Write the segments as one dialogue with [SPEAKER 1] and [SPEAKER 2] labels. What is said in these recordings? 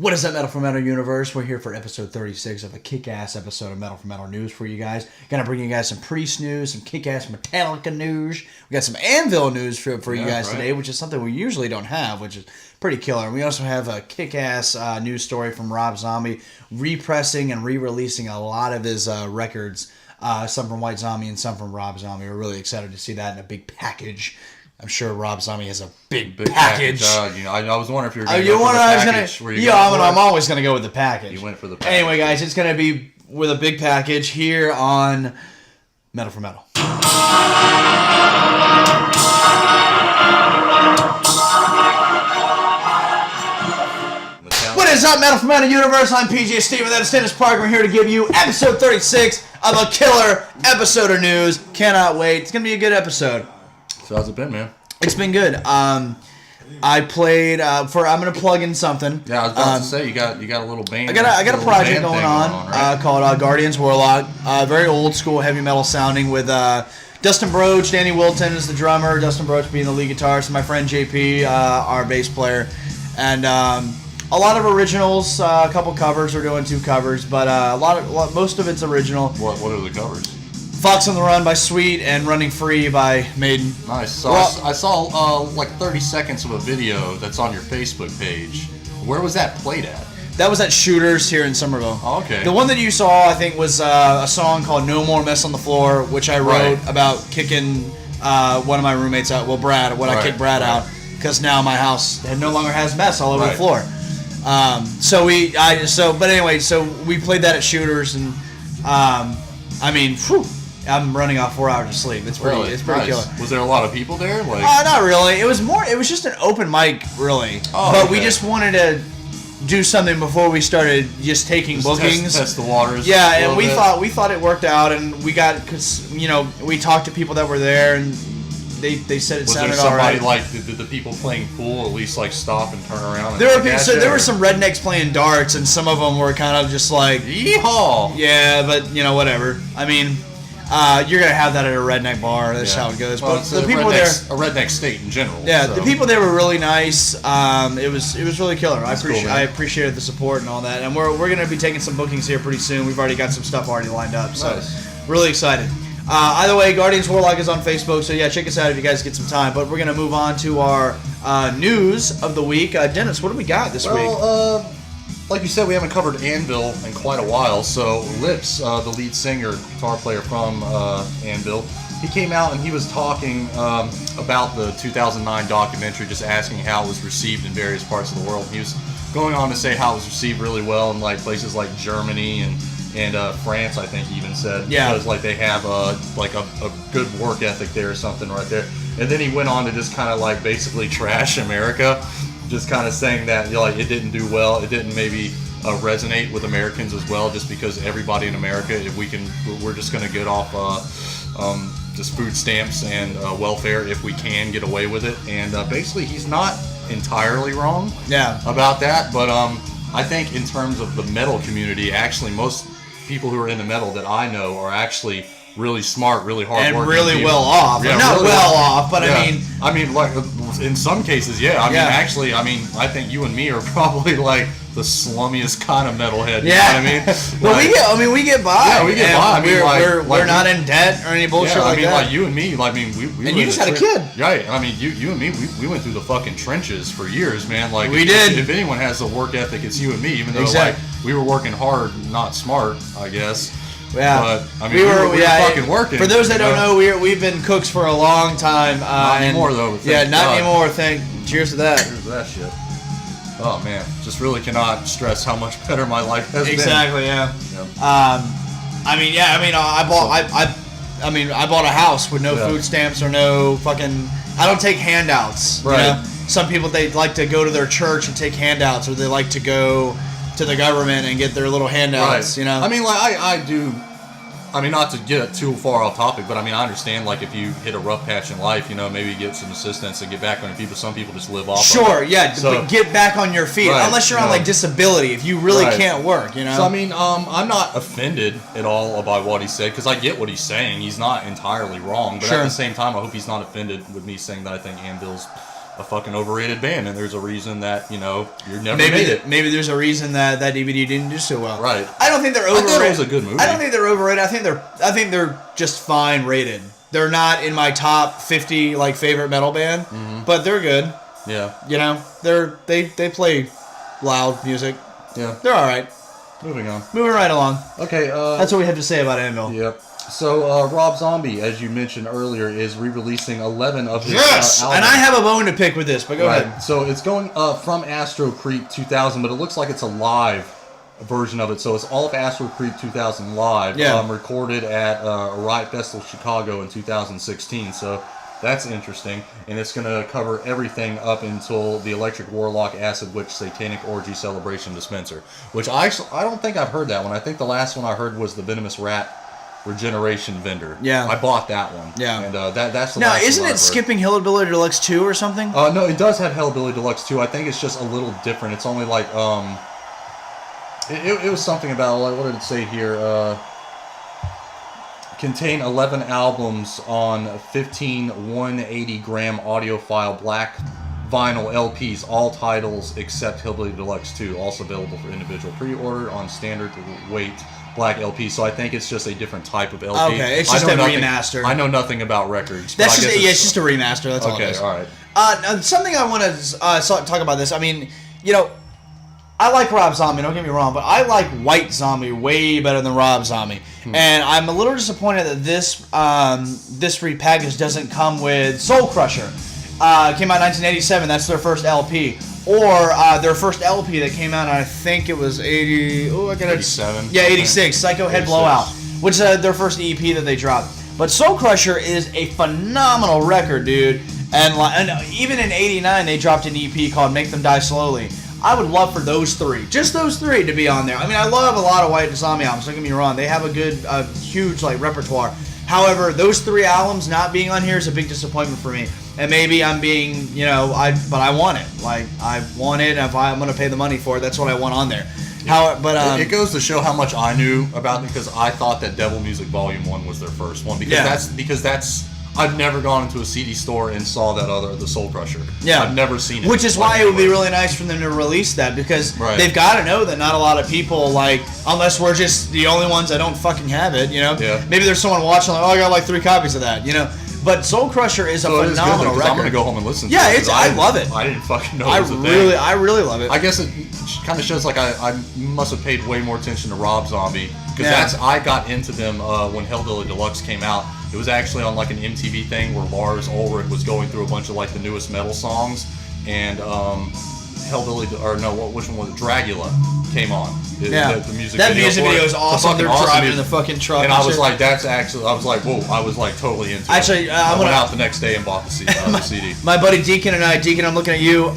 [SPEAKER 1] What is up, Metal4Metal universe? We're here for episode 36 of a kick-ass episode of Metal4Metal news for you guys. Gonna bring you guys some Priest news, some kick-ass Metallica news. We got some Anvil news for you guys today, which is something we usually don't have, which is pretty killer. And we also have a kick-ass news story from Rob Zombie, repressing and re-releasing a lot of his records, some from White Zombie and some from Rob Zombie. We're really excited to see that in a big package. I'm sure Rob Zombie has a big package.
[SPEAKER 2] I was wondering if you were going to go for the package.
[SPEAKER 1] I'm always going to go with the package.
[SPEAKER 2] You went for the package.
[SPEAKER 1] Anyway, guys, it's going to be with a big package here on Metal4Metal. What is up, Metal4Metal universe? I'm PJ Steve, and that is Dennis Parker. We're here to give you episode 36 of a killer episode of news. Cannot wait. It's going to be a good episode.
[SPEAKER 2] So how's it been, man?
[SPEAKER 1] It's been good. I played I'm gonna plug in something.
[SPEAKER 2] Yeah, I was about to say you got a little band.
[SPEAKER 1] I got a project going on right? Called Guardians Warlock. Very old school heavy metal sounding with Dustin Broach, Danny Wilton is the drummer, Dustin Broach being the lead guitarist, and my friend JP, our bass player, and a lot of originals, a couple covers. We're doing 2 covers, but most of it's original.
[SPEAKER 2] What are the covers?
[SPEAKER 1] Fox on the Run by Sweet and Running Free by Maiden.
[SPEAKER 2] Nice. So I saw like 30 seconds of a video that's on your Facebook page. Where was that played at?
[SPEAKER 1] That was at Shooters here in Somerville.
[SPEAKER 2] Oh, okay.
[SPEAKER 1] The one that you saw, I think, was a song called No More Mess on the Floor, which I wrote about kicking one of my roommates out. Well, Brad. I kicked Brad out because now my house no longer has mess all over the floor. So we played that at Shooters, and I mean, whew. I'm running off 4 hours of sleep. It's pretty killer.
[SPEAKER 2] Was there a lot of people there?
[SPEAKER 1] Not really. It was just an open mic, really. Oh, but we just wanted to do something before we started just taking bookings.
[SPEAKER 2] Test the waters.
[SPEAKER 1] Yeah, and we thought it worked out, and we we talked to people that were there, and they said it sounded all right.
[SPEAKER 2] Was there somebody did the people playing pool at least stop and turn around?
[SPEAKER 1] There were some rednecks playing darts, and some of them were kind of just like, yeehaw. Yeah, but whatever. I mean. You're gonna have that at a redneck bar. That's how it goes. But the people there,
[SPEAKER 2] a redneck state in general.
[SPEAKER 1] Yeah, so. The people there were really nice. It was really killer. I appreciated the support and all that. And we're gonna be taking some bookings here pretty soon. We've already got some stuff already lined up. So really excited. Either way, Guardians Warlock is on Facebook. So yeah, check us out if you guys get some time. But we're gonna move on to our news of the week. Dennis, what do we got this week?
[SPEAKER 2] Like you said, we haven't covered Anvil in quite a while, so Lips, the lead singer, guitar player from Anvil, he came out and he was talking about the 2009 documentary, just asking how it was received in various parts of the world. He was going on to say how it was received really well in places like Germany and France, I think he even said, because they have a good work ethic there or something right there. And then he went on to just kind of basically trash America. Just kind of saying that it didn't do well, it didn't maybe resonate with Americans as well, just because everybody in America, we're just going to get off just food stamps and welfare if we can get away with it. And basically, he's not entirely wrong about that, but I think in terms of the metal community, actually most people who are into metal that I know are actually really smart, really hardworking,
[SPEAKER 1] and really well off. Yeah, not really well off, but
[SPEAKER 2] I mean, in some cases, actually, I think you and me are probably the slummiest kind of metalhead. You know what I mean?
[SPEAKER 1] But we get by.
[SPEAKER 2] Yeah, we get by.
[SPEAKER 1] We're not in debt or any bullshit like that.
[SPEAKER 2] You and me, we
[SPEAKER 1] and you just had a kid.
[SPEAKER 2] Right. I mean, you and me, we went through the fucking trenches for years, man.
[SPEAKER 1] We did.
[SPEAKER 2] If anyone has a work ethic, it's you and me. Even though we were working hard, not smart, I guess.
[SPEAKER 1] Yeah,
[SPEAKER 2] but we were fucking working.
[SPEAKER 1] For those that don't know, we've been cooks for a long time.
[SPEAKER 2] Not anymore, though.
[SPEAKER 1] Not anymore. Cheers to that.
[SPEAKER 2] Cheers to that shit. Oh man, just really cannot stress how much better my life has been.
[SPEAKER 1] Exactly. Yeah. I bought a house with no food stamps or no fucking. I don't take handouts.
[SPEAKER 2] Right.
[SPEAKER 1] Some people, they like to go to their church and take handouts, or they like to go to the government and get their little handouts,
[SPEAKER 2] right. I mean, I do. I mean, not to get too far off topic, but I mean, I understand, if you hit a rough patch in life, maybe get some assistance and get back on your feet, but some people just live off
[SPEAKER 1] Sure,
[SPEAKER 2] of it.
[SPEAKER 1] Yeah, but get back on your feet, unless you're on, disability, if you really can't work,
[SPEAKER 2] So, I mean, I'm not offended at all by what he said, because I get what he's saying. He's not entirely wrong, but at the same time, I hope he's not offended with me saying that I think Anvil's a fucking overrated band, and there's a reason that, you know, you're never made it.
[SPEAKER 1] Maybe there's a reason that DVD didn't do so well.
[SPEAKER 2] Right.
[SPEAKER 1] I don't think they're overrated.
[SPEAKER 2] I thought it was a good movie.
[SPEAKER 1] I don't think they're overrated. I think they're just fine rated. They're not in my top 50 like favorite metal band, but they're good.
[SPEAKER 2] Yeah.
[SPEAKER 1] You know, they play loud music.
[SPEAKER 2] Yeah.
[SPEAKER 1] They're all right.
[SPEAKER 2] Moving on.
[SPEAKER 1] Moving right along.
[SPEAKER 2] Okay.
[SPEAKER 1] That's what we have to say about Anvil.
[SPEAKER 2] Yep. So Rob Zombie, as you mentioned earlier, is re-releasing 11 of his
[SPEAKER 1] albums. And I have a bone to pick with this, but go ahead.
[SPEAKER 2] So it's going from Astro Creep 2000, but it looks like it's a live version of it. So it's all of Astro Creep 2000 live, recorded at Riot Festival Chicago in 2016. So that's interesting, and it's going to cover everything up until the Electric Warlock Acid Witch Satanic Orgy Celebration Dispenser, which I don't think I've heard that one. I think the last one I heard was the Venomous Rat Regeneration Vendor.
[SPEAKER 1] Yeah,
[SPEAKER 2] I bought that one.
[SPEAKER 1] Yeah,
[SPEAKER 2] and that's the
[SPEAKER 1] now
[SPEAKER 2] last
[SPEAKER 1] isn't
[SPEAKER 2] one
[SPEAKER 1] it skipping Hillbilly Deluxe 2 or something?
[SPEAKER 2] No, it does have Hillbilly Deluxe 2. I think it's just a little different. It's only like it was something about, like, what did it say here? Contain 11 albums on 15 180-gram audiophile black vinyl LPs, all titles except Hillbilly Deluxe 2, also available for individual pre-order on standard weight black LP. So I think it's just a different type of LP.
[SPEAKER 1] Okay, it's just a remaster.
[SPEAKER 2] I know nothing about records.
[SPEAKER 1] That's just it's just a remaster. That's all it is.
[SPEAKER 2] Okay, all right.
[SPEAKER 1] Something I want to talk about this. I mean, you know, I like Rob Zombie, don't get me wrong, but I like White Zombie way better than Rob Zombie. And I'm a little disappointed that this repackage doesn't come with Soul Crusher. Came out in 1987, that's their first LP. Or their first LP that came out, I think it was
[SPEAKER 2] 87.
[SPEAKER 1] Yeah, 86, Psycho Head
[SPEAKER 2] 86.
[SPEAKER 1] Blowout, which is their first EP that they dropped. But Soul Crusher is a phenomenal record, dude. And even in 89, they dropped an EP called Make Them Die Slowly. I would love for those three, just those three, to be on there. I mean, I love a lot of White Zombie albums, don't get me wrong. They have a good, huge like repertoire. However, those three albums not being on here is a big disappointment for me. And maybe I'm being, you know, but I want it. Like, I want it. If I'm going to pay the money for it, that's what I want on there.
[SPEAKER 2] It goes to show how much I knew about it, because I thought that Devil Music Volume 1 was their first one. Because that's I've never gone into a CD store and saw the Soul Crusher. Yeah. I've never seen it.
[SPEAKER 1] Which is why it would be really nice for them to release that, because they've got to know that not a lot of people, like, unless we're just the only ones that don't fucking have it, you know? Yeah. Maybe there's someone watching, like, oh, I got like 3 copies of that, you know? But Soul Crusher is a phenomenal record.
[SPEAKER 2] I'm going to go home and listen to
[SPEAKER 1] it.
[SPEAKER 2] Yeah,
[SPEAKER 1] I love it.
[SPEAKER 2] I didn't fucking know it was a thing.
[SPEAKER 1] I really love it.
[SPEAKER 2] I guess it kind of shows, like, I must have paid way more attention to Rob Zombie, because I got into them when Hellbilly Deluxe came out. It was actually on, like, an MTV thing where Lars Ulrich was going through a bunch of, like, the newest metal songs, and which one was it? Dragula came on. The music
[SPEAKER 1] that music video is awesome. They're driving in the fucking truck.
[SPEAKER 2] And I was like, whoa, I was like totally into it. I went out the next day and bought the CD.
[SPEAKER 1] My buddy Deacon and I, Deacon, I'm looking at you.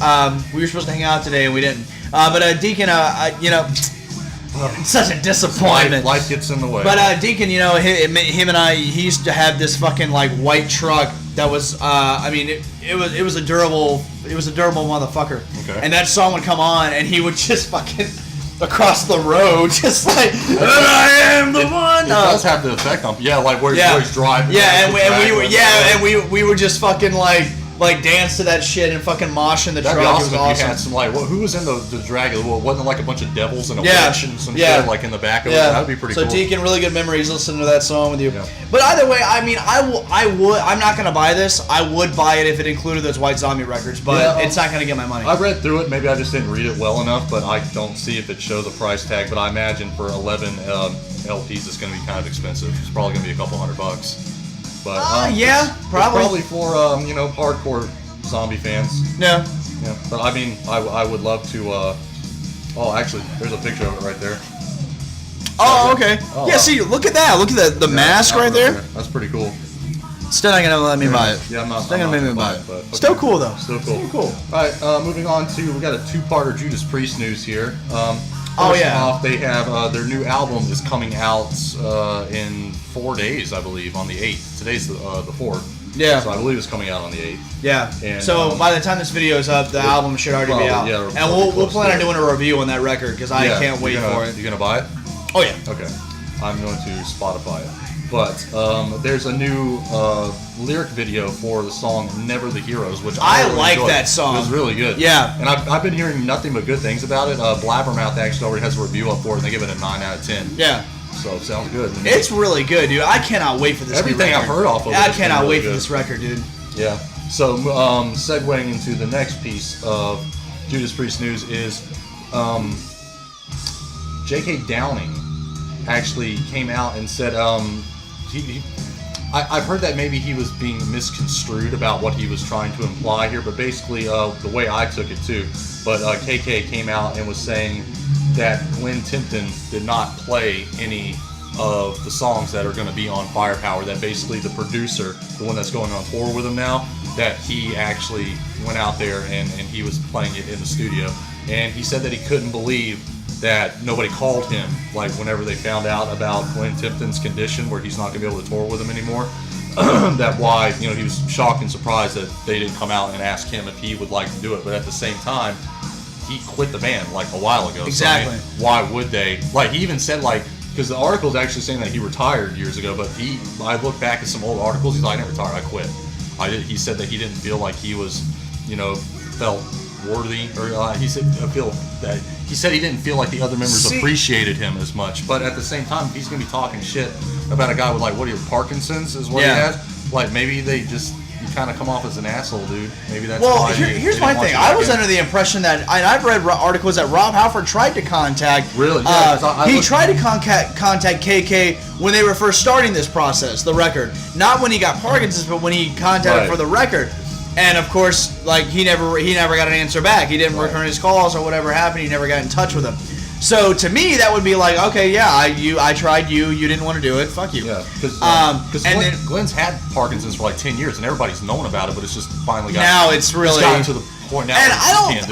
[SPEAKER 1] We were supposed to hang out today and we didn't. But Deacon, you know, it's such a disappointment.
[SPEAKER 2] Life gets in the way.
[SPEAKER 1] But Deacon, you know, him and I, he used to have this fucking like white truck that was, I mean, it was a durable motherfucker. Okay. And that song would come on, and he would just fucking across the road, just like, I am the one.
[SPEAKER 2] It does have the effect on, like where he's driving.
[SPEAKER 1] Yeah, and we would just fucking like dance to that shit and fucking mosh in the truck.
[SPEAKER 2] That'd be awesome.
[SPEAKER 1] It was awesome.
[SPEAKER 2] You had some who was in the Dragula? Well, wasn't it like a bunch of devils and a witch and some shit like in the back of it? That'd be pretty cool.
[SPEAKER 1] So Deacon, really good memories listening to that song with you. Yeah. But either way, I mean, I'm not gonna buy this. I would buy it if it included those White Zombie records, but it's not gonna get my money.
[SPEAKER 2] I read through it. Maybe I just didn't read it well enough, but I don't see if it shows a price tag. But I imagine for 11 LPs, it's gonna be kind of expensive. It's probably gonna be a couple $100. But probably for hardcore zombie fans.
[SPEAKER 1] Yeah.
[SPEAKER 2] But I mean, I would love to. Actually, there's a picture of it right there.
[SPEAKER 1] Oh, okay. Oh, yeah, see, look at that. Look at the mask right there.
[SPEAKER 2] That's pretty cool.
[SPEAKER 1] Still not gonna let me buy it.
[SPEAKER 2] Yeah, I'm not
[SPEAKER 1] gonna make me buy it. But okay. Still cool though.
[SPEAKER 2] Still cool. All right, moving on to, we got a 2-parter Judas Priest news here. First off, they have their new album is coming out in 4 days, I believe, on the 8th. Today's the 4th.
[SPEAKER 1] Yeah.
[SPEAKER 2] So I believe it's coming out on the 8th.
[SPEAKER 1] Yeah. And, so by the time this video is up, the album should already be out.
[SPEAKER 2] Yeah,
[SPEAKER 1] and we'll plan on doing a review on that record, because I can't wait for it.
[SPEAKER 2] You gonna buy it?
[SPEAKER 1] Oh yeah.
[SPEAKER 2] Okay. I'm going to Spotify it. But there's a new lyric video for the song "Never the Heroes," which
[SPEAKER 1] I
[SPEAKER 2] really
[SPEAKER 1] like
[SPEAKER 2] enjoyed.
[SPEAKER 1] that song.
[SPEAKER 2] It was really good.
[SPEAKER 1] Yeah.
[SPEAKER 2] And I've been hearing nothing but good things about it. Blabbermouth actually already has a review up for it, and they give it a 9 out of 10.
[SPEAKER 1] Yeah.
[SPEAKER 2] So it sounds good.
[SPEAKER 1] It's really good, dude. I cannot wait for this.
[SPEAKER 2] Everything I've heard off of it.
[SPEAKER 1] I cannot
[SPEAKER 2] really
[SPEAKER 1] wait
[SPEAKER 2] good.
[SPEAKER 1] for this record, dude.
[SPEAKER 2] Yeah. So segueing into the next piece of Judas Priest news is J.K. Downing actually came out and said I've heard that maybe he was being misconstrued about what he was trying to imply here, but basically the way I took it too. But KK came out and was saying that Glenn Tipton did not play any of the songs that are going to be on Firepower, that basically the producer, the one that's going on tour with him now, that he actually went out there and he was playing it in the studio. And he said that he couldn't believe that nobody called him, like whenever they found out about Glenn Tipton's condition where he's not going to be able to tour with him anymore. That why, he was shocked and surprised that they didn't come out and ask him if he would like to do it. But at the same time, he quit the band like a while ago.
[SPEAKER 1] Exactly.
[SPEAKER 2] So, why would they? Like, he even said, like, because the article is actually saying that he retired years ago, but I look back at some old articles, he's like, I didn't retire, I quit. He said that he didn't feel like he was, felt worthy, or he said he didn't feel like the other members appreciated him as much. But at the same time, if he's gonna be talking shit about a guy with like Parkinson's is what he has, like maybe you kind of come off as an asshole, dude. Maybe that's why.
[SPEAKER 1] Here's my thing. I was under the impression that, and I've read articles that Rob Halford tried to contact.
[SPEAKER 2] Really? Yeah,
[SPEAKER 1] he tried to contact KK when they were first starting this process, the record. Not when he got Parkinson's, but when he contacted for the record. And of course, like he never got an answer back. He didn't return his calls or whatever happened. He never got in touch with him. So to me, that would be like, okay, yeah, I tried you didn't want to do it. Fuck you.
[SPEAKER 2] Yeah, because Glenn's had Parkinson's for like 10 years, and everybody's known about it, but it's just finally gotten to the point now.
[SPEAKER 1] And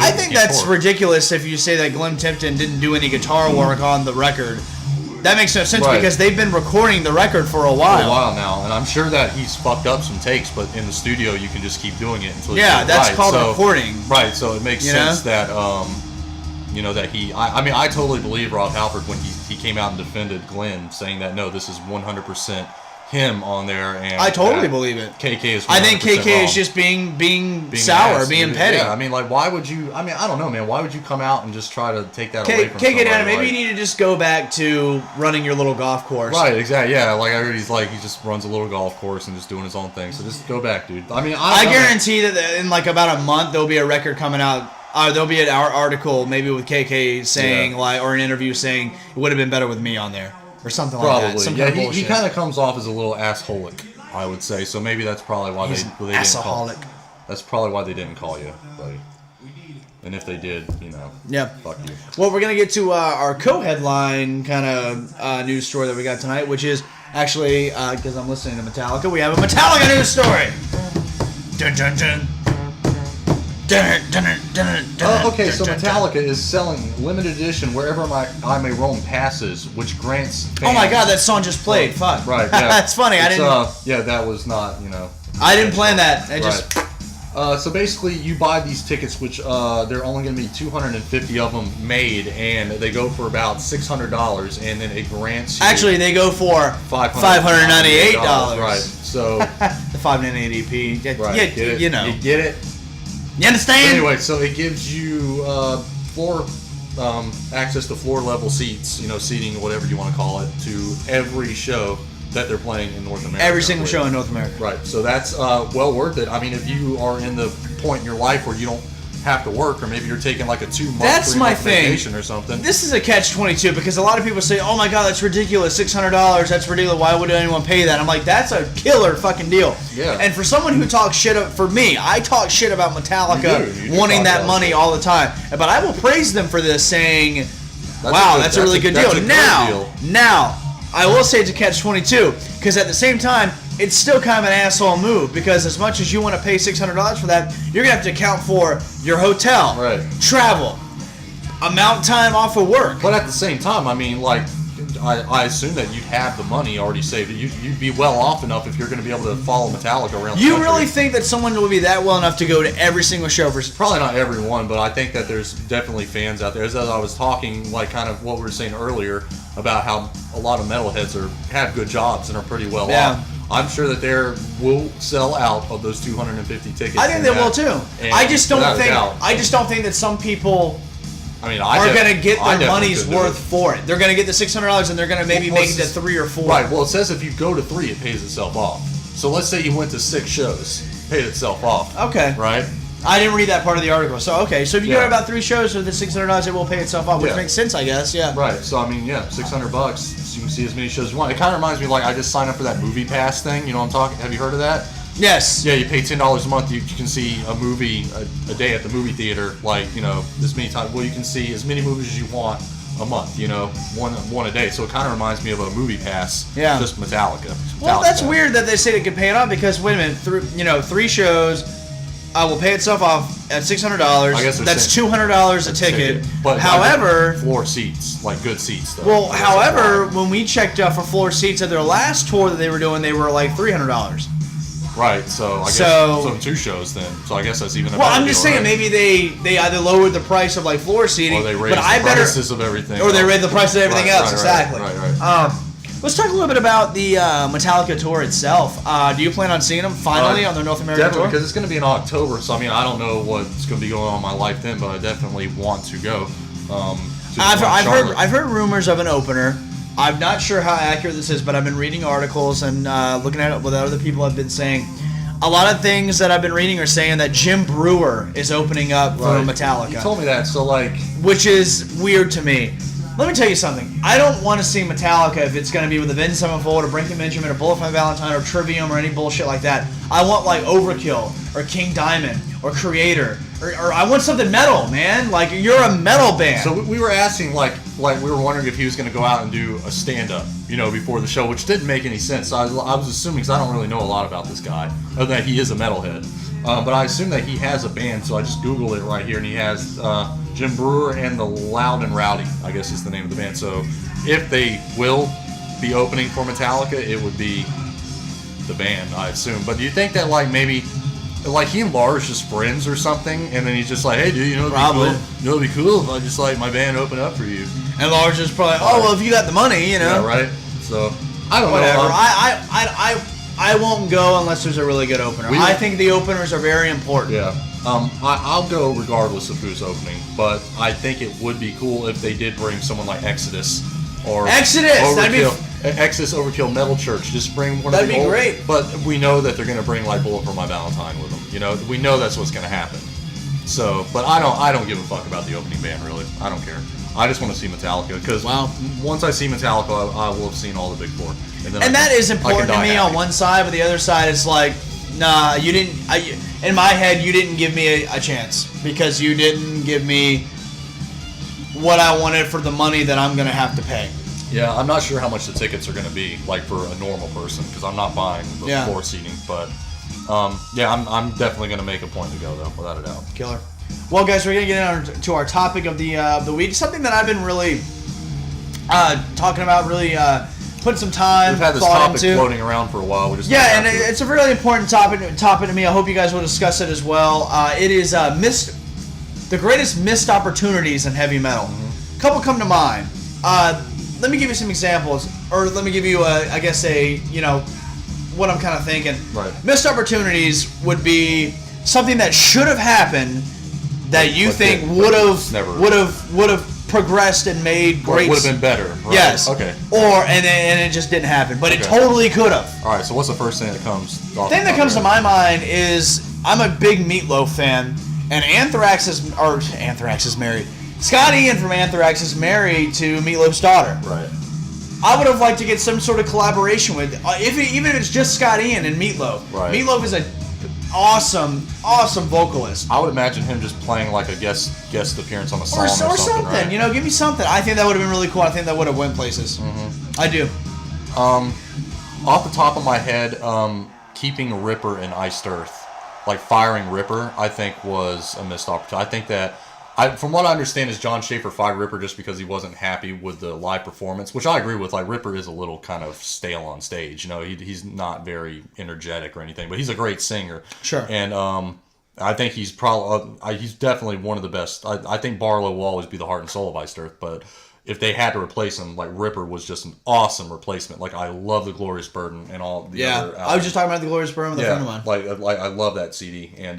[SPEAKER 1] I think that's ridiculous if you say that Glenn Tipton didn't do any guitar work on the record. That makes no sense because they've been recording the record for a while.
[SPEAKER 2] For a while now, and I'm sure that he's fucked up some takes, but in the studio you can just keep doing it until
[SPEAKER 1] that's called recording.
[SPEAKER 2] Right, so it makes sense that that I totally believe Rob Halford when he came out and defended Glenn, saying that no, this is 100% him on there, and
[SPEAKER 1] I totally believe it.
[SPEAKER 2] KK is.
[SPEAKER 1] I think KK
[SPEAKER 2] wrong.
[SPEAKER 1] is just being sour, being petty.
[SPEAKER 2] Yeah, I mean, like, why would you? I mean, I don't know, man. Why would you come out and just try to take that away from
[SPEAKER 1] KK down? Maybe
[SPEAKER 2] like,
[SPEAKER 1] you need to just go back to running your little golf course.
[SPEAKER 2] Right, exactly. Yeah, like I heard he just runs a little golf course and just doing his own thing. So just go back, dude. I mean,
[SPEAKER 1] I guarantee that in like about a month there'll be a record coming out. There'll be an article maybe with KK saying or an interview saying it would have been better with me on there. Or something like that. Some kind of
[SPEAKER 2] he kind of comes off as a little assholic, I would say. So maybe that's probably why they didn't call. That's probably why they didn't call you, buddy. And if they did, fuck you.
[SPEAKER 1] Well, we're gonna get to our co-headline kind of news story that we got tonight, which is actually because I'm listening to Metallica, we have a Metallica news story. Dun dun dun.
[SPEAKER 2] Okay, so Metallica is selling limited edition Wherever I May Roam passes, which grants fans...
[SPEAKER 1] Oh my god, that song just played. Fuck.
[SPEAKER 2] Right, yeah.
[SPEAKER 1] That's funny. I didn't...
[SPEAKER 2] that was not,
[SPEAKER 1] I didn't plan that.
[SPEAKER 2] So basically, you buy these tickets, which there are only going to be 250 of them made, and they go for about $600, and then it grants you...
[SPEAKER 1] Actually, they go for $598.
[SPEAKER 2] Right, so...
[SPEAKER 1] the 598 EP.
[SPEAKER 2] Right,
[SPEAKER 1] You
[SPEAKER 2] get it?
[SPEAKER 1] You understand?
[SPEAKER 2] Anyway, so it gives you access to floor level seats, seating, whatever you want to call it, to every show that they're playing in North America.
[SPEAKER 1] Every single show in North America.
[SPEAKER 2] Right. So that's well worth it. I mean, if you are in the point in your life where you don't have to work, or maybe you're taking like a 2-month, 3-month vacation or something.
[SPEAKER 1] This is a catch-22 because a lot of people say, "Oh my god, that's ridiculous! $600, that's ridiculous. Why would anyone pay that?" I'm like, that's a killer fucking deal.
[SPEAKER 2] Yeah.
[SPEAKER 1] And for someone who talks shit, for me, I talk shit about Metallica wanting that money all the time, but I will praise them for this, saying, "Wow, that's a really good deal." Now, I will say it's a catch-22 because at the same time, it's still kind of an asshole move because as much as you want to pay $600 for that, you're going to have to account for your hotel, travel, amount of time off of work.
[SPEAKER 2] But at the same time, I mean, like, I assume that you'd have the money already saved. You'd be well off enough if you're going to be able to follow Metallica around the country.
[SPEAKER 1] You really think that someone would be that well enough to go to every single show?
[SPEAKER 2] Probably not everyone, but I think that there's definitely fans out there. As I was talking, like kind of what we were saying earlier about how a lot of metalheads have good jobs and are pretty well off. I'm sure that they will sell out of those 250 tickets.
[SPEAKER 1] I think they will too. I just don't think that some people are going to get their money's worth for it. They're going to get the $600 and they're going to maybe make it to 3 or 4.
[SPEAKER 2] Right. Well, it says if you go to 3, it pays itself off. So let's say you went to 6 shows, paid itself off.
[SPEAKER 1] Okay.
[SPEAKER 2] Right.
[SPEAKER 1] I didn't read that part of the article. So so if you go to about 3 shows with the $600, it will pay itself off, which makes sense, I guess. Yeah.
[SPEAKER 2] Right. So $600. So you can see as many shows as you want. It kind of reminds me I just signed up for that movie pass thing. You know what I'm talking? Have you heard of that?
[SPEAKER 1] Yes.
[SPEAKER 2] Yeah, you pay $10 a month. You can see a movie a day at the movie theater. This many times. Well, you can see as many movies as you want a month. One a day. So it kind of reminds me of a movie pass. Yeah. Just Metallica.
[SPEAKER 1] Well, that's weird that they say they can pay it off because wait a minute, 3 shows. Will pay itself off at $600. I guess that's $200 a ticket. But however,
[SPEAKER 2] floor seats, good seats. Though.
[SPEAKER 1] Well, however, when we checked for floor seats at their last tour that they were doing, they were like $300.
[SPEAKER 2] Right. So I guess 2 shows then. So I guess that's even.
[SPEAKER 1] Well, I'm just saying maybe they either lowered the price of floor seating,
[SPEAKER 2] or they raised the prices of everything,
[SPEAKER 1] or they raised the price of everything else. Exactly.
[SPEAKER 2] Right.
[SPEAKER 1] Let's talk a little bit about the Metallica tour itself. Do you plan on seeing them finally on their North American tour?
[SPEAKER 2] Definitely, because it's going to be in October. So I don't know what's going to be going on in my life then, but I definitely want to go.
[SPEAKER 1] I've heard rumors of an opener. I'm not sure how accurate this is, but I've been reading articles and looking at it what other people have been saying. A lot of things that I've been reading are saying that Jim Brewer is opening up for Metallica.
[SPEAKER 2] You told me that, so
[SPEAKER 1] which is weird to me. Let me tell you something. I don't want to see Metallica if it's going to be with Avenged Sevenfold or Breaking Benjamin or Bullet for My Valentine or Trivium or any bullshit like that. I want Overkill or King Diamond or Creator or I want something metal, man. You're a metal band.
[SPEAKER 2] So we were asking, we were wondering if he was going to go out and do a stand-up, before the show, which didn't make any sense. So I was assuming, because I don't really know a lot about this guy, other than he is a metalhead. But I assume that he has a band, so I just Googled it right here, and he has Jim Brewer and the Loud and Rowdy, I guess is the name of the band. So if they will be opening for Metallica, it would be the band, I assume. But do you think that maybe he and Lars just friends or something, and then he's just hey dude, it'd be cool if I just my band open up for you.
[SPEAKER 1] And Lars is probably, well, if you got the money,
[SPEAKER 2] Yeah, right. So I don't know.
[SPEAKER 1] Whatever. I won't go unless there's a really good opener. I think the openers are very important.
[SPEAKER 2] Yeah. I'll go regardless of who's opening, but I think it would be cool if they did bring someone like Exodus or Exodus, Overkill, Metal Church. Just bring one of the
[SPEAKER 1] That'd be great.
[SPEAKER 2] But we know that they're going to bring Bullet for My Valentine with them. We know that's what's going to happen. So, but I don't give a fuck about the opening band really. I don't care. I just want to see Metallica because once I see Metallica, I will have seen all the big 4.
[SPEAKER 1] And that is important to me on one side, but the other side is nah, you didn't. In my head, you didn't give me a chance because you didn't give me what I wanted for the money that I'm going to have to pay.
[SPEAKER 2] Yeah, I'm not sure how much the tickets are going to be, for a normal person, because I'm not buying the floor seating. But I'm definitely going to make a point to go though, without a doubt.
[SPEAKER 1] Killer. Well, guys, we're going to get into our topic of the week. Something that I've been really talking about, really putting some time.
[SPEAKER 2] We've had this topic floating around for a while.
[SPEAKER 1] And it's a really important topic to me. I hope you guys will discuss it as well. It is the greatest missed opportunities in heavy metal. A couple come to mind. Let me give you some examples, or let me give you what I'm kind of thinking.
[SPEAKER 2] Right.
[SPEAKER 1] Missed opportunities would be something that should have happened that you think would have progressed and made great.
[SPEAKER 2] Would have been better. Right?
[SPEAKER 1] Yes.
[SPEAKER 2] Okay.
[SPEAKER 1] And it just didn't happen, but it totally could have.
[SPEAKER 2] All right. So what's the first thing that comes?
[SPEAKER 1] The thing that comes to my mind is I'm a big Meatloaf fan, and Anthrax is married. Scott Ian from Anthrax is married to Meatloaf's daughter.
[SPEAKER 2] Right.
[SPEAKER 1] I would have liked to get some sort of collaboration with, even if it's just Scott Ian and Meatloaf.
[SPEAKER 2] Right.
[SPEAKER 1] Meatloaf is an awesome vocalist.
[SPEAKER 2] I would imagine him just playing a guest appearance on a song or
[SPEAKER 1] something.
[SPEAKER 2] Right?
[SPEAKER 1] Give me something. I think that would have been really cool. I think that would have went places.
[SPEAKER 2] Mm-hmm.
[SPEAKER 1] I do.
[SPEAKER 2] Off the top of my head, keeping Ripper in Iced Earth, firing Ripper, I think was a missed opportunity. I think that From what I understand, is John Schaefer fired Ripper just because he wasn't happy with the live performance, which I agree with. Like Ripper is a little kind of stale on stage. You know, he's not very energetic or anything, but he's a great singer.
[SPEAKER 1] Sure.
[SPEAKER 2] And I think he's probably he's definitely one of the best. I think Barlow will always be the heart and soul of Iced Earth, but if they had to replace him, like Ripper was just an awesome replacement. Like I love the Glorious Burden and all the other albums.
[SPEAKER 1] I was just talking about the Glorious Burden with a friend of mine.
[SPEAKER 2] Like I love that CD. And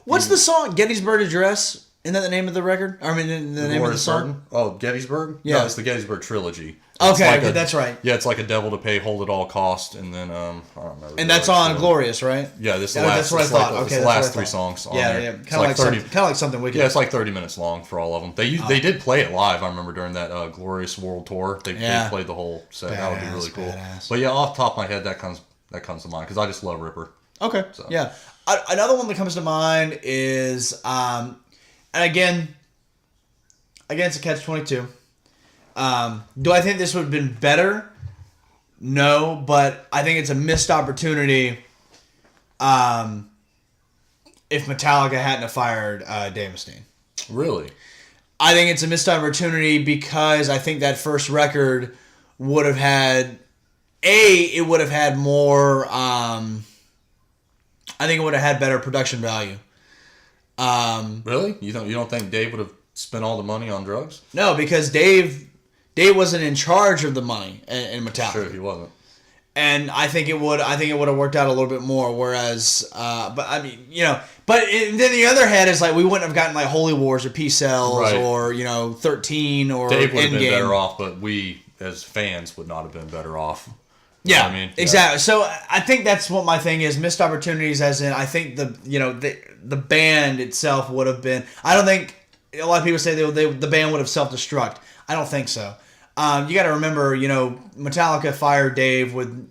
[SPEAKER 1] what's the song? Gettysburg Address? Isn't that the name of the record? I mean, the name of the song?
[SPEAKER 2] Burden? Oh, Gettysburg?
[SPEAKER 1] Yeah.
[SPEAKER 2] No, it's the Gettysburg Trilogy.
[SPEAKER 1] Okay, that's right.
[SPEAKER 2] Yeah, it's like A Devil to Pay, Hold at All Cost, and then I don't remember.
[SPEAKER 1] And that's on Glorious, right?
[SPEAKER 2] Yeah, that's
[SPEAKER 1] what I thought.
[SPEAKER 2] Like,
[SPEAKER 1] okay,
[SPEAKER 2] the last 3 songs. On there.
[SPEAKER 1] Yeah, kind of like something wicked.
[SPEAKER 2] Yeah, it's like 30 minutes long for all of them. They did play it live. I remember during that Glorious World Tour, they played the whole set. That would be really cool. Badass. But yeah, off the top of my head, that comes to mind because I just love Ripper.
[SPEAKER 1] Okay, so. Yeah. Another one that comes to mind is, and again, it's a catch-22. Do I think this would have been better? No, but I think it's a missed opportunity if Metallica hadn't have fired Dave Mustaine.
[SPEAKER 2] Really?
[SPEAKER 1] I think it's a missed opportunity because I think that first record would have had... it would have had more... I think it would have had better production value.
[SPEAKER 2] Really? You don't think Dave would have spent all the money on drugs?
[SPEAKER 1] No, because Dave wasn't in charge of the money in Metallica.
[SPEAKER 2] Sure, he wasn't.
[SPEAKER 1] And I think it would have worked out a little bit more. Whereas, but I mean, you know, but then the other hand is like we wouldn't have gotten like Holy Wars or Peace Cells or 13 or
[SPEAKER 2] Dave would have been
[SPEAKER 1] Endgame.
[SPEAKER 2] better off, but we as fans would not have been better off.
[SPEAKER 1] Yeah,
[SPEAKER 2] I mean,
[SPEAKER 1] exactly. So I think that's what my thing is: missed opportunities. As in, I think the band itself would have been. I don't think a lot of people say the band would have self-destruct. I don't think so. You got to remember, Metallica fired Dave with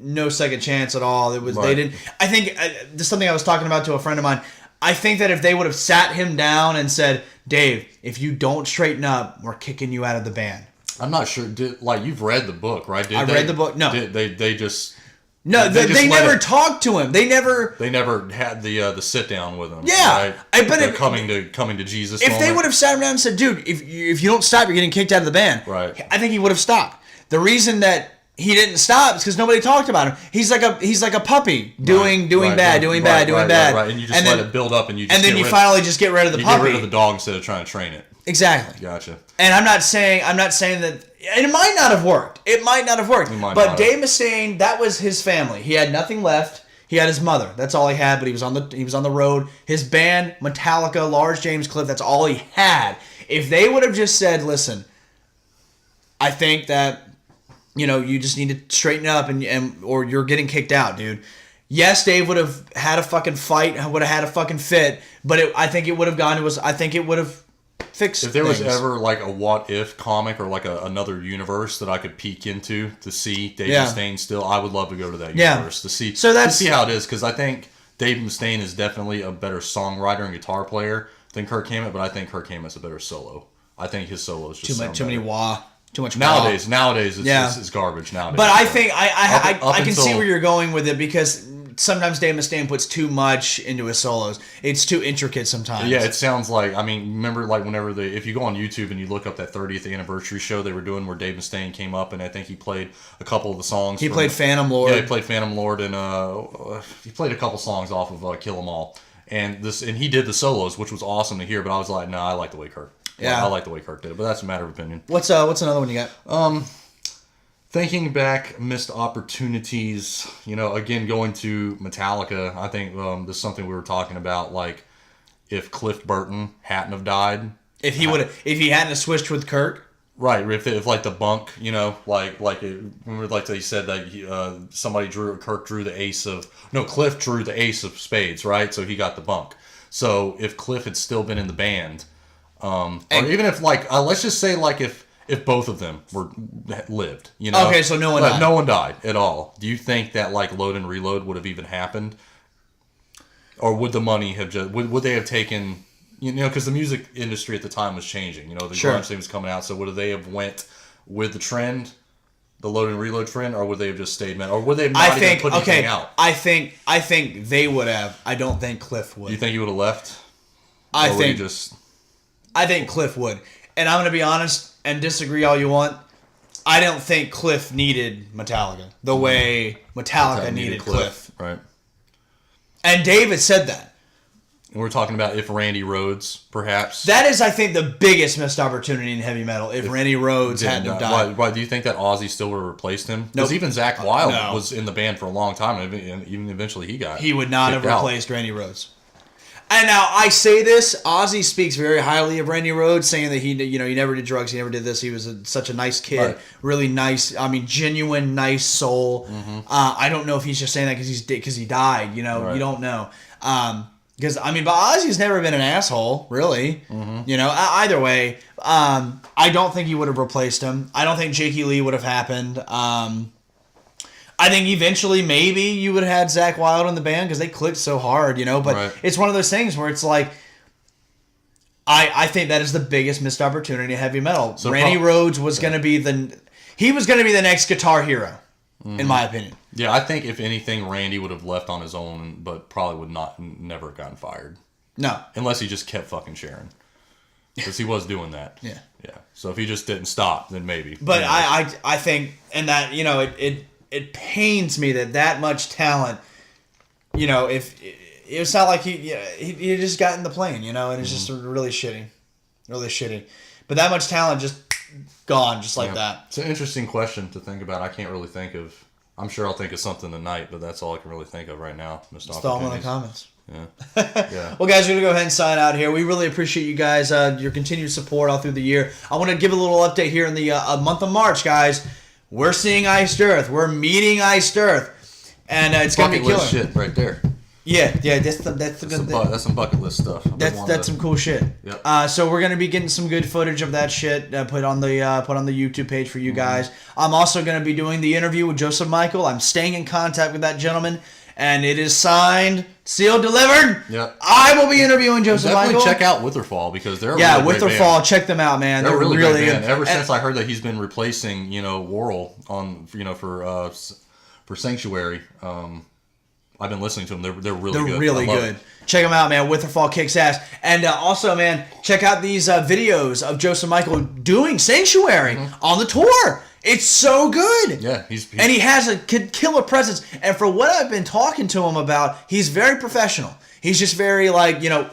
[SPEAKER 1] no second chance at all. It was they didn't. I think this is something I was talking about to a friend of mine. I think that if they would have sat him down and said, "Dave, if you don't straighten up, we're kicking you out of the band."
[SPEAKER 2] I'm not sure. You've read the book, right?
[SPEAKER 1] I read the book. No,
[SPEAKER 2] they just.
[SPEAKER 1] No, they never talked to him. They never
[SPEAKER 2] had the sit down with him.
[SPEAKER 1] Yeah,
[SPEAKER 2] right? But coming to Jesus.
[SPEAKER 1] If they would have sat him down and said, "Dude, if you don't stop, you're getting kicked out of the band,"
[SPEAKER 2] right?
[SPEAKER 1] I think he would have stopped. The reason that he didn't stop is because nobody talked about him. He's like a puppy doing bad.
[SPEAKER 2] Right. And you just let it build up, and you
[SPEAKER 1] finally just get rid of the puppy.
[SPEAKER 2] Get rid of the dog instead of trying to train it.
[SPEAKER 1] Exactly.
[SPEAKER 2] Gotcha.
[SPEAKER 1] And I'm not saying that. And it might not have worked. But Dave Mustaine, that was his family. He had nothing left. He had his mother. That's all he had. But he was on the road. His band, Metallica, Lars James Cliff. That's all he had. If they would have just said, "Listen, I think that you just need to straighten up or you're getting kicked out, dude." Yes, Dave would have had a fucking fight. Would have had a fucking fit. But I think it would have gone. I think it would have. If
[SPEAKER 2] there was ever like a what if comic or like another universe that I could peek into to see Dave Mustaine still, I would love to go to that universe to see how it is, because I think Dave Mustaine is definitely a better songwriter and guitar player than Kirk Hammett, but I think Kirk Hammett's a better solo. I think his solos just
[SPEAKER 1] too many wah. Too much
[SPEAKER 2] nowadays. Nowadays, it's garbage. Nowadays,
[SPEAKER 1] but I think I can see where you're going with it, because sometimes Dave Mustaine puts too much into his solos. It's too intricate sometimes.
[SPEAKER 2] Yeah, it sounds like, remember like whenever if you go on YouTube and you look up that 30th anniversary show they were doing where Dave Mustaine came up, and I think he played a couple of the songs.
[SPEAKER 1] He played Phantom Lord.
[SPEAKER 2] Yeah, he played Phantom Lord, and he played a couple songs off of Kill 'Em All. And he did the solos, which was awesome to hear, but I was like, no, I like the way Kirk. I like the way Kirk did it, but that's a matter of opinion.
[SPEAKER 1] What's another one you got?
[SPEAKER 2] Thinking back, missed opportunities, again, going to Metallica, I think this is something we were talking about, like, if Cliff Burton hadn't have died.
[SPEAKER 1] If he hadn't have switched with Kirk?
[SPEAKER 2] Right, if like the bunk, remember like they said that Kirk drew the ace of, no, Cliff drew the ace of spades, right? So he got the bunk. So if Cliff had still been in the band, or even if let's just say if both of them lived,
[SPEAKER 1] Okay, so no one died.
[SPEAKER 2] No one died at all. Do you think that Load and Reload would have even happened? Or would the money have would they have taken, because the music industry at the time was changing, the grunge thing was coming out, so would they have went with the trend, the Load and Reload trend, or would they have just stayed, or would they have not even put anything out?
[SPEAKER 1] I think they would have. I don't think Cliff would.
[SPEAKER 2] You think he would have left?
[SPEAKER 1] I think I think Cliff would. And I'm going to be honest and disagree all you want. I don't think Cliff needed Metallica the way Metallica needed Cliff.
[SPEAKER 2] Right.
[SPEAKER 1] And David said that.
[SPEAKER 2] And we're talking about if Randy Rhoads, perhaps.
[SPEAKER 1] That is, I think, the biggest missed opportunity in heavy metal if Randy Rhoads hadn't have died.
[SPEAKER 2] Why do you think that Ozzy still would have replaced him? Because even Zakk Wylde was in the band for a long time, and even eventually he
[SPEAKER 1] would not have replaced Randy Rhoads. And now I say this, Ozzy speaks very highly of Randy Rhoads, saying that he never did drugs, he never did this, he was such a nice kid, really nice, genuine, nice soul. Mm-hmm. I don't know if he's just saying that because he died, you don't know. Because, but Ozzy's never been an asshole, really. Mm-hmm. Either way, I don't think he would have replaced him. I don't think Jakey Lee would have happened. I think eventually maybe you would have had Zakk Wylde in the band because they clicked so hard, But it's one of those things where it's like, I think that is the biggest missed opportunity in heavy metal. So Randy Rhoads was going to be the next guitar hero, in my opinion.
[SPEAKER 2] Yeah, I think if anything, Randy would have left on his own, but probably would never have gotten fired.
[SPEAKER 1] No.
[SPEAKER 2] Unless he just kept fucking sharing. Because he was doing that.
[SPEAKER 1] Yeah.
[SPEAKER 2] Yeah. So if he just didn't stop, then maybe.
[SPEAKER 1] But I think, and that, it pains me that much talent, if it's not like he just got in the plane, and it's just really shitty. Really shitty. But that much talent just gone, just like that.
[SPEAKER 2] It's an interesting question to think about. I can't really think of. I'm sure I'll think of something tonight, but that's all I can really think of right now.
[SPEAKER 1] Just throw them in the comments.
[SPEAKER 2] Yeah. Yeah.
[SPEAKER 1] Well, guys, we're going to go ahead and sign out here. We really appreciate you guys, your continued support all through the year. I want to give a little update here in the month of March, guys. We're seeing Iced Earth. We're meeting Iced Earth. And it's going to be killer.
[SPEAKER 2] Shit right there.
[SPEAKER 1] Yeah, that's
[SPEAKER 2] some bucket list stuff.
[SPEAKER 1] That's some cool shit.
[SPEAKER 2] Yep.
[SPEAKER 1] So we're gonna be getting some good footage of that shit put on the YouTube page for you guys. I'm also gonna be doing the interview with Joseph Michael. I'm staying in contact with that gentleman, and it is signed, sealed, delivered.
[SPEAKER 2] Yep.
[SPEAKER 1] I will be interviewing Joseph Michael.
[SPEAKER 2] Definitely check out Witherfall because they're
[SPEAKER 1] Witherfall. Check them out, man.
[SPEAKER 2] They're really good band. Ever since I heard that he's been replacing Worrell on for Sanctuary. I've been listening to them. They're really good.
[SPEAKER 1] They're really good. Check them out, man. Witherfall kicks ass. And also, man, check out these videos of Joseph Michael doing Sanctuary on the tour. It's so good.
[SPEAKER 2] Yeah,
[SPEAKER 1] and he has a killer presence. And for what I've been talking to him about, he's very professional. He's just very because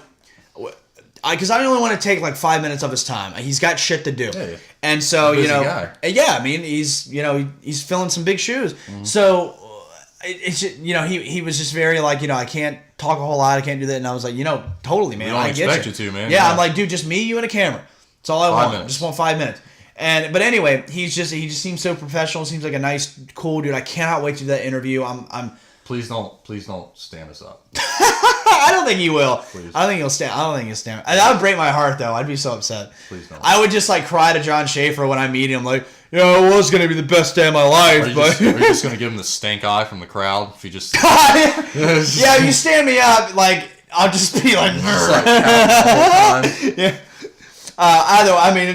[SPEAKER 1] I only want to take 5 minutes of his time. He's got shit to do.
[SPEAKER 2] Yeah.
[SPEAKER 1] And so,
[SPEAKER 2] guy.
[SPEAKER 1] he's filling some big shoes. Mm-hmm. So it's just, he was just very I can't talk a whole lot, I can't do that, and I was like, totally, man. I
[SPEAKER 2] expect you to, man.
[SPEAKER 1] Yeah, I'm like, dude, just me, you, and a camera. That's all I want.
[SPEAKER 2] 5 minutes.
[SPEAKER 1] Just want 5 minutes. But anyway, he just seems so professional. Seems like a nice, cool dude. I cannot wait to do that interview. I'm.
[SPEAKER 2] Please don't stand us up.
[SPEAKER 1] I don't think he will.
[SPEAKER 2] Please.
[SPEAKER 1] I don't think he'll stand. That would break my heart, though. I'd be so upset.
[SPEAKER 2] Please don't.
[SPEAKER 1] I would just cry to John Schaefer when I meet him, it was gonna be the best day of my life.
[SPEAKER 2] Are you just gonna give him the stank eye from the crowd if you just?
[SPEAKER 1] Yeah, if you stand me up, I'll just be like. Yeah.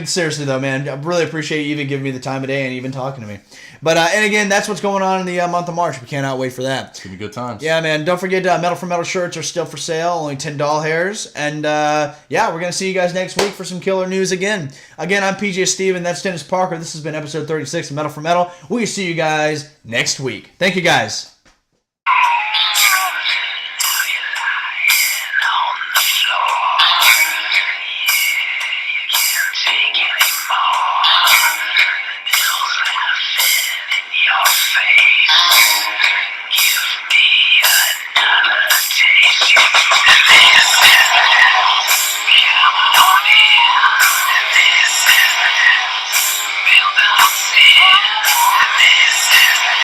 [SPEAKER 1] Seriously though, man, I really appreciate you even giving me the time of day and even talking to me. But and again, that's what's going on in the month of March. We cannot wait for that.
[SPEAKER 2] It's gonna be good times.
[SPEAKER 1] Yeah, man. Don't forget, Metal4Metal shirts are still for sale, only $10 hairs. And we're gonna see you guys next week for some killer news again. Again, I'm PJ Steven. That's Dennis Parker. This has been episode 36 of Metal4Metal. We'll see you guys next week. Thank you, guys.
[SPEAKER 3] On the floor.